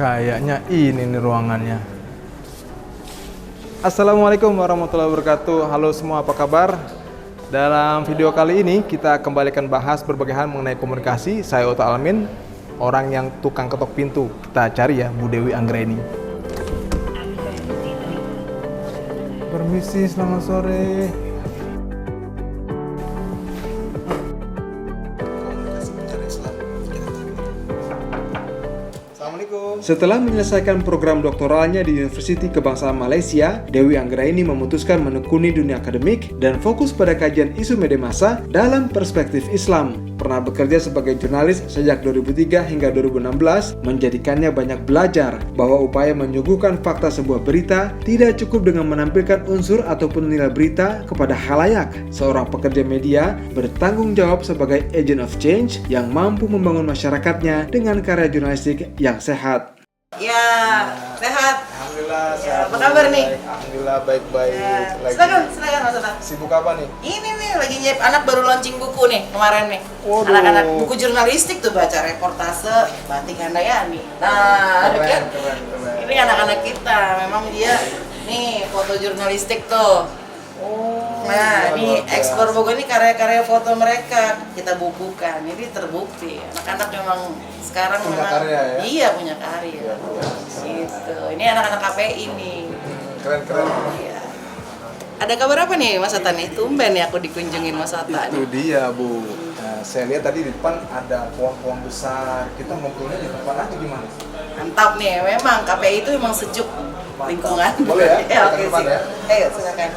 Kayaknya ini nih ruangannya. Assalamualaikum warahmatullahi wabarakatuh. Halo semua, apa kabar? Dalam video kali ini kita kembalikan bahas berbagai hal mengenai komunikasi. Saya Ota Alamin, orang yang tukang ketok pintu. Kita cari ya Bu Dewi Anggraini. Permisi, selamat sore. Setelah menyelesaikan program doktoralnya di Universiti Kebangsaan Malaysia, Dewi Anggraini memutuskan menekuni dunia akademik dan fokus pada kajian isu media massa dalam perspektif Islam. Pernah bekerja sebagai jurnalis sejak 2003 hingga 2016, menjadikannya banyak belajar bahwa upaya menyuguhkan fakta sebuah berita tidak cukup dengan menampilkan unsur ataupun nilai berita kepada khalayak. Seorang pekerja media bertanggung jawab sebagai agent of change yang mampu membangun masyarakatnya dengan karya jurnalistik yang sehat. Ya, sehat. Alhamdulillah, Ya, apa kabar nih? Alhamdulillah baik-baik. Ya. Lagi Silakan Mas Ota. sibuk apa nih? Ini nih lagi nyiap, anak baru launching buku nih kemarin nih. Waduh. Anak-anak buku jurnalistik tuh, baca reportase Batik Handayani. Nah, kan? Keren. Ini anak-anak kita, memang dia nih foto jurnalistik tuh. Nah, ini ekspor buku ini karya-karya foto mereka kita bukukan. Jadi terbukti anak-anak memang sekarang Punya memang karya ya? Iya, punya karya. Gitu. Ini anak-anak KPI nih. Keren. Iya. Ada kabar apa nih Mas Ata nih? Tumben ya aku dikunjungin Mas Ata Itu nih. dia Bu. Nah, saya lihat tadi di depan ada pohon-pohon besar. Kita ngobrolnya di depan aja gimana? Mantap nih, memang KPI itu memang sejuk lingkungan. Boleh ya? Ya, Kita ke oke depan sih. ya? Ayo silakan.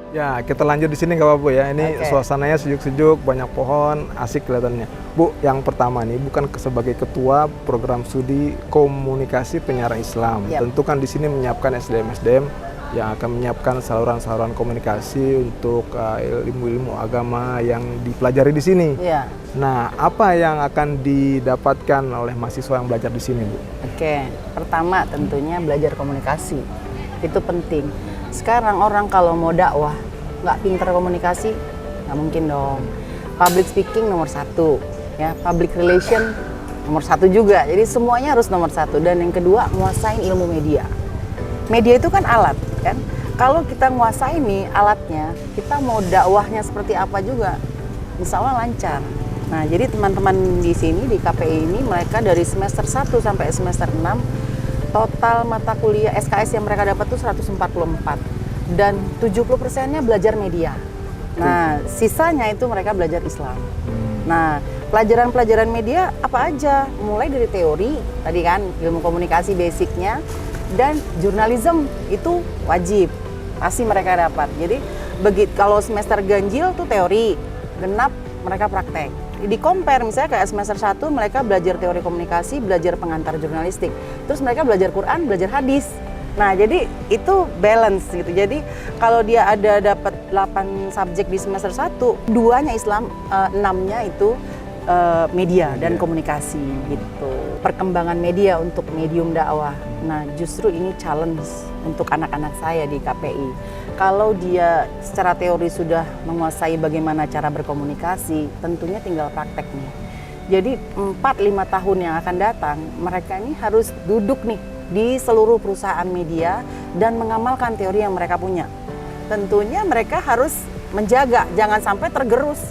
Ya, kita lanjut di sini nggak apa-apa ya. Ini Oke. suasananya sejuk-sejuk, banyak pohon, asik kelihatannya. Bu, yang pertama nih bukan sebagai ketua program studi komunikasi penyiaran Islam. Yap. Tentu kan di sini menyiapkan SDM yang akan menyiapkan saluran-saluran komunikasi untuk ilmu-ilmu agama yang dipelajari di sini. Iya. Nah, apa yang akan didapatkan oleh mahasiswa yang belajar di sini, Bu? Oke, pertama tentunya belajar komunikasi. Itu penting. Sekarang orang kalau mau dakwah, nggak pintar komunikasi, nggak mungkin dong. Public speaking nomor 1, ya, public relation nomor 1 juga. Jadi semuanya harus nomor 1. Dan yang kedua, nguasain ilmu media. Media itu kan alat, kan? Kalau kita nguasain nih alatnya, kita mau dakwahnya seperti apa juga, insya Allah lancar. Nah, jadi teman-teman di sini, di KPI ini, mereka dari semester 1 sampai semester 6, total mata kuliah SKS yang mereka dapat tuh 144. Dan 70%-nya belajar media. Nah, sisanya itu mereka belajar Islam. Nah, pelajaran-pelajaran media apa aja? Mulai dari teori, tadi kan, ilmu komunikasi basicnya, dan jurnalism itu wajib. Pasti mereka dapat. Jadi, kalau semester ganjil tuh teori, genap mereka praktek. Di compare misalnya kayak semester 1 mereka belajar teori komunikasi, belajar pengantar jurnalistik. Terus mereka belajar Quran, belajar hadis. Nah, jadi itu balance gitu. Jadi kalau dia ada dapat 8 subjek di semester 1, 2-nya Islam, 6-nya itu media dan komunikasi gitu. Perkembangan media untuk medium dakwah. Nah, justru ini challenge untuk anak-anak saya di KPI. Kalau dia secara teori sudah menguasai bagaimana cara berkomunikasi, tentunya tinggal praktek nih. Jadi 4-5 tahun yang akan datang, mereka ini harus duduk nih di seluruh perusahaan media dan mengamalkan teori yang mereka punya. Tentunya mereka harus menjaga, jangan sampai tergerus.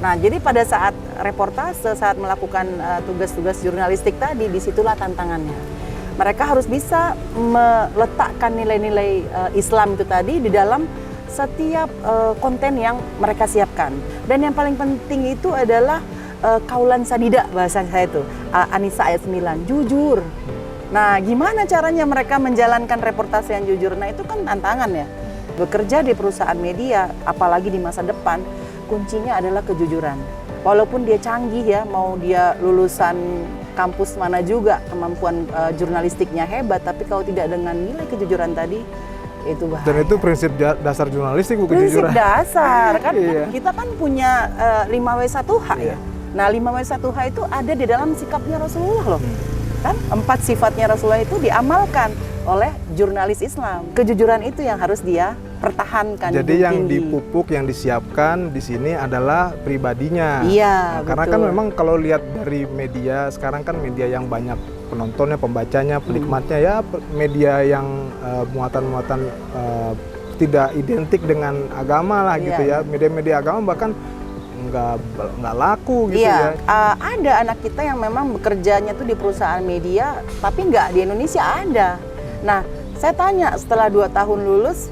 Nah, jadi pada saat reportase, saat melakukan tugas-tugas jurnalistik tadi, disitulah tantangannya. Mereka harus bisa meletakkan nilai-nilai Islam itu tadi di dalam setiap konten yang mereka siapkan. Dan yang paling penting itu adalah kaulan sadida, bahasa saya itu, An-Nisa ayat 9, jujur. Nah, gimana caranya mereka menjalankan reportase yang jujur? Nah, itu kan tantangan ya. Bekerja di perusahaan media, apalagi di masa depan, kuncinya adalah kejujuran. Walaupun dia canggih ya, mau dia lulusan kampus mana juga, kemampuan jurnalistiknya hebat, tapi kalau tidak dengan nilai kejujuran tadi, itu bahaya. Dan itu prinsip dasar jurnalistik, Bu, Prinsip kejujuran. dasar, kan Iya. kita kan punya 5W1H Iya. ya. Nah, 5W1H itu ada di dalam sikapnya Rasulullah loh. Kan 4 sifatnya Rasulullah itu diamalkan oleh jurnalis Islam. Kejujuran itu yang harus dia pertahankan. Jadi yang dipupuk, yang disiapkan di sini adalah pribadinya. Iya, karena betul. kan memang kalau lihat dari media sekarang kan media yang banyak penontonnya, pembacanya, penikmatnya ya media yang muatan-muatan tidak identik dengan agama lah gitu ya. Media-media agama bahkan nggak laku gitu ya. Ada anak kita yang memang bekerjanya tuh di perusahaan media, tapi nggak di Indonesia ada. Nah, saya tanya setelah 2 tahun lulus,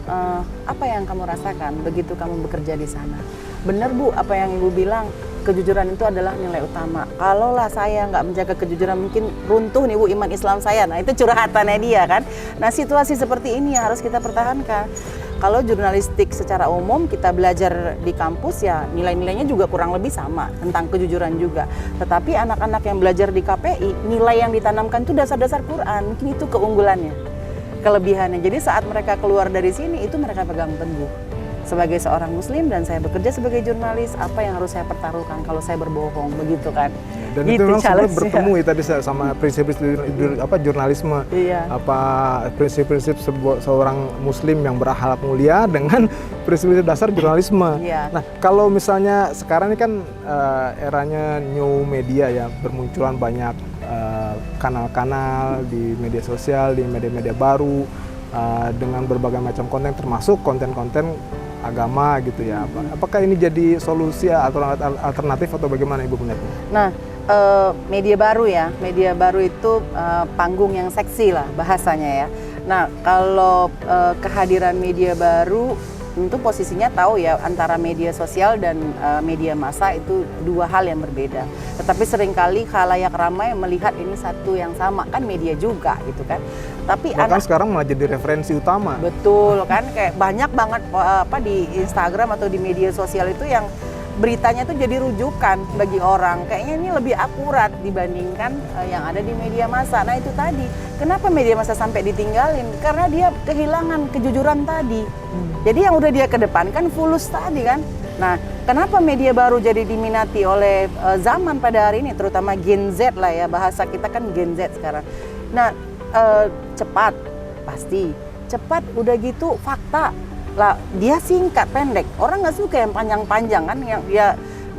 apa yang kamu rasakan begitu kamu bekerja di sana? Benar Bu, apa yang Ibu bilang, kejujuran itu adalah nilai utama. Kalaulah saya nggak menjaga kejujuran, mungkin runtuh nih Bu iman Islam saya. Nah, itu curhatannya dia kan. Nah, situasi seperti ini yang harus kita pertahankan. Kalau jurnalistik secara umum kita belajar di kampus ya nilai-nilainya juga kurang lebih sama tentang kejujuran juga. Tetapi anak-anak yang belajar di KPI, nilai yang ditanamkan itu dasar-dasar Quran. Mungkin itu keunggulannya, kelebihannya. Jadi saat mereka keluar dari sini itu mereka pegang teguh. Sebagai seorang muslim dan saya bekerja sebagai jurnalis, apa yang harus saya pertaruhkan kalau saya berbohong, begitu kan? Dan gitu, itu memang sebenarnya challenge-nya. bertemu ya tadi sama prinsip-prinsip jurnalisme, Iya. prinsip-prinsip seorang muslim yang berakhlak mulia dengan prinsip-prinsip dasar jurnalisme. Iya. Nah, kalau misalnya sekarang ini kan eranya new media ya, bermunculan banyak kanal-kanal di media sosial, di media-media baru dengan berbagai macam konten, termasuk konten-konten agama gitu ya. Apakah ini jadi solusi atau alternatif atau bagaimana Ibu melihatnya? Nah, media baru ya, media baru itu panggung yang seksi lah bahasanya ya. Nah, kalau kehadiran media baru tentu posisinya tahu ya antara media sosial dan media massa itu 2 hal yang berbeda. Tetapi seringkali khalayak ramai melihat ini satu yang sama, kan media juga gitu kan. Tapi bahkan sekarang malah jadi referensi utama. Betul kan, kayak banyak banget di Instagram atau di media sosial itu yang beritanya tuh jadi rujukan bagi orang. Kayaknya ini lebih akurat dibandingkan yang ada di media massa. Nah itu tadi, kenapa media massa sampai ditinggalin? Karena dia kehilangan kejujuran tadi. Jadi yang udah dia kedepankan fulus tadi kan. Nah kenapa media baru jadi diminati oleh zaman pada hari ini, terutama Gen Z lah ya, bahasa kita kan Gen Z sekarang. Nah cepat, pasti cepat, udah gitu fakta lah, dia singkat pendek, orang nggak suka yang panjang-panjang kan. Yang ya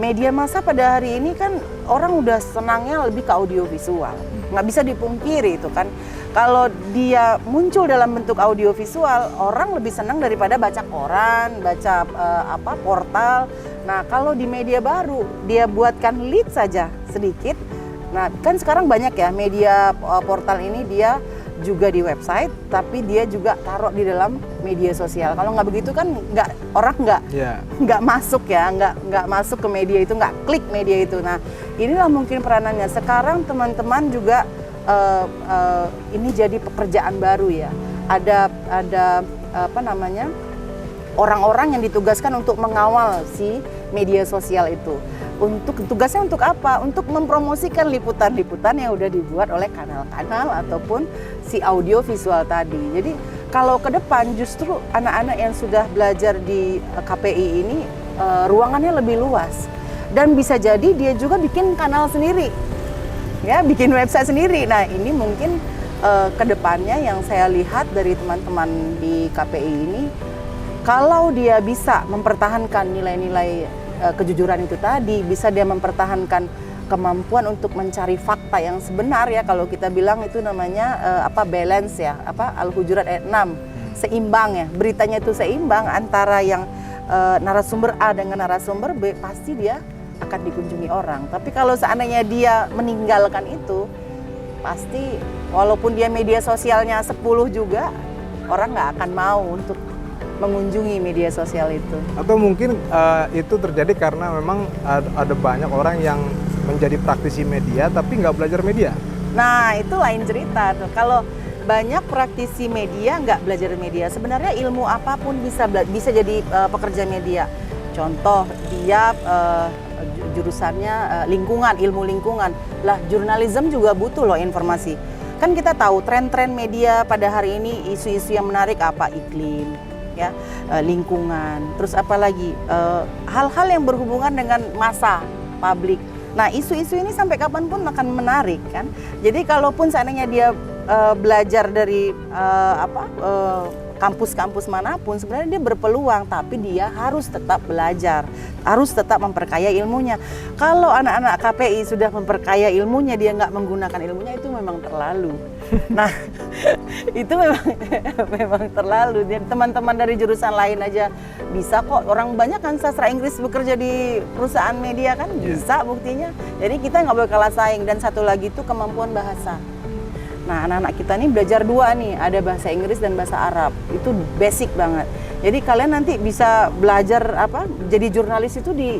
media massa pada hari ini kan orang udah senangnya lebih ke audio visual, nggak bisa dipungkiri itu kan. Kalau dia muncul dalam bentuk audio visual, orang lebih senang daripada baca koran, baca portal. Nah kalau di media baru dia buatkan lead saja sedikit. Nah kan sekarang banyak ya media portal ini dia juga di website, tapi dia juga taruh di dalam media sosial. Kalau nggak begitu kan orang nggak masuk ya, nggak masuk ke media itu, nggak klik media itu. Nah inilah mungkin peranannya. Sekarang teman-teman juga ini jadi pekerjaan baru ya. Ada orang-orang yang ditugaskan untuk mengawal si media sosial itu. Tugasnya untuk apa? Untuk mempromosikan liputan-liputan yang udah dibuat oleh kanal-kanal ataupun si audio visual tadi. Jadi kalau ke depan justru anak-anak yang sudah belajar di KPI ini ruangannya lebih luas. Dan bisa jadi dia juga bikin kanal sendiri, ya, bikin website sendiri. Nah ini mungkin ke depannya yang saya lihat dari teman-teman di KPI ini, kalau dia bisa mempertahankan nilai-nilai kejujuran itu tadi, bisa dia mempertahankan kemampuan untuk mencari fakta yang sebenar ya, kalau kita bilang itu namanya balance ya, Al-Hujurat ayat 6, seimbang ya, beritanya itu seimbang antara yang narasumber A dengan narasumber B, pasti dia akan dikunjungi orang. Tapi kalau seandainya dia meninggalkan itu, pasti walaupun dia media sosialnya 10 juga, orang nggak akan mau untuk mengunjungi media sosial itu. Atau mungkin itu terjadi karena memang ada banyak orang yang menjadi praktisi media tapi nggak belajar media. Nah itu lain cerita tuh. Kalau banyak praktisi media nggak belajar media, sebenarnya ilmu apapun bisa jadi pekerja media. Contoh dia jurusannya lingkungan, ilmu lingkungan. Lah jurnalisme juga butuh loh informasi. Kan kita tahu tren-tren media pada hari ini, isu-isu yang menarik apa, iklim, ya, lingkungan, terus apalagi hal-hal yang berhubungan dengan massa, publik. Nah, isu-isu ini sampai kapanpun akan menarik kan. Jadi kalaupun seandainya dia belajar dari kampus-kampus manapun, sebenarnya dia berpeluang, tapi dia harus tetap belajar, harus tetap memperkaya ilmunya. Kalau anak-anak KPI sudah memperkaya ilmunya, dia nggak menggunakan ilmunya, itu memang terlalu. Nah, itu memang terlalu. Teman-teman dari jurusan lain aja bisa kok. Orang banyak kan sastra Inggris bekerja di perusahaan media kan, bisa buktinya. Jadi kita nggak boleh kalah saing. Dan satu lagi itu kemampuan bahasa. Nah, anak-anak kita nih belajar dua nih, ada bahasa Inggris dan bahasa Arab. Itu basic banget. Jadi kalian nanti bisa belajar jadi jurnalis itu di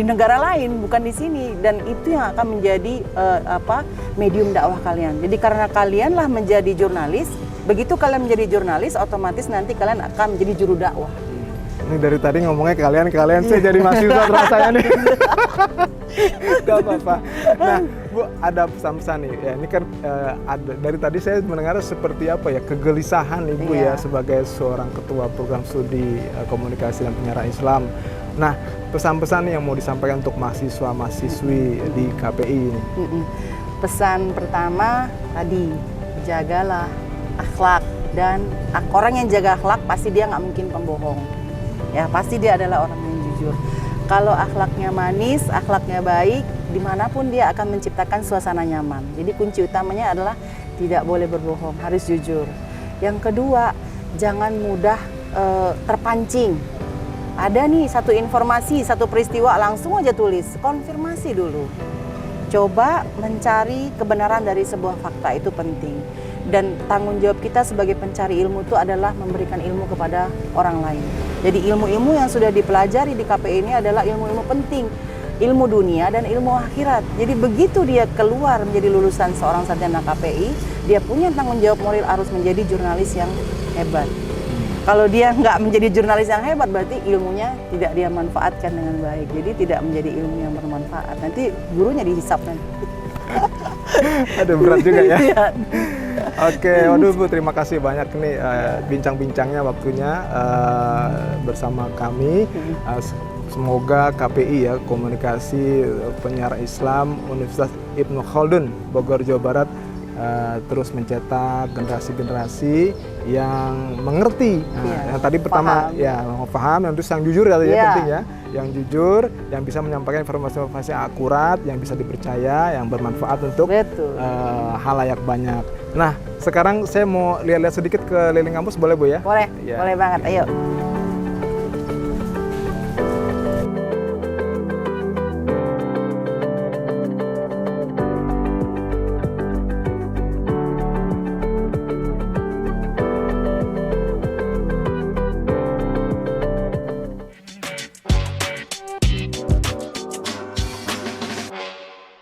negara lain, bukan di sini. Dan itu yang akan menjadi medium dakwah kalian. Jadi karena kalianlah menjadi jurnalis, begitu kalian menjadi jurnalis, otomatis nanti kalian akan menjadi juru dakwah. Ini dari tadi ngomongnya kalian, saya jadi mahasiswa rasanya nih. Gak apa-apa. Nah, Bu, ada pesan-pesan nih. Ya, ini kan dari tadi saya mendengar seperti kegelisahan Ibu ya sebagai seorang ketua program studi komunikasi dan penyiaran Islam. Nah, pesan-pesan yang mau disampaikan untuk mahasiswa-mahasiswi di KPI ini. Pesan pertama tadi, jagalah akhlak, dan orang yang jaga akhlak pasti dia nggak mungkin pembohong. Ya, pasti dia adalah orang yang jujur. Kalau akhlaknya manis, akhlaknya baik, dimanapun dia akan menciptakan suasana nyaman. Jadi kunci utamanya adalah tidak boleh berbohong, harus jujur. Yang kedua, jangan mudah terpancing. Ada nih satu informasi, satu peristiwa, langsung aja tulis, konfirmasi dulu. Coba mencari kebenaran dari sebuah fakta, itu penting. Dan tanggung jawab kita sebagai pencari ilmu itu adalah memberikan ilmu kepada orang lain. Jadi ilmu-ilmu yang sudah dipelajari di KPI ini adalah ilmu-ilmu penting, ilmu dunia dan ilmu akhirat. Jadi begitu dia keluar menjadi lulusan seorang sarjana KPI, dia punya tanggung jawab moral harus menjadi jurnalis yang hebat. Kalau dia nggak menjadi jurnalis yang hebat, berarti ilmunya tidak dia manfaatkan dengan baik. Jadi tidak menjadi ilmu yang bermanfaat. Nanti gurunya dihisap nanti. Aduh, berat juga ya. Oke, waduh Bu, terima kasih banyak nih bincang-bincangnya, waktunya bersama kami. Semoga KPI ya, Komunikasi Penyiaran Islam Universitas Ibnu Khaldun Bogor Jawa Barat terus mencetak generasi-generasi yang mengerti. Yang tadi pertama paham, yang terus yang jujur penting ya. Yang jujur, yang bisa menyampaikan informasi-informasi yang akurat, yang bisa dipercaya, yang bermanfaat untuk halayak banyak. Nah, sekarang saya mau lihat-lihat sedikit ke keliling kampus, boleh Bu ya? Boleh, boleh banget, ayo.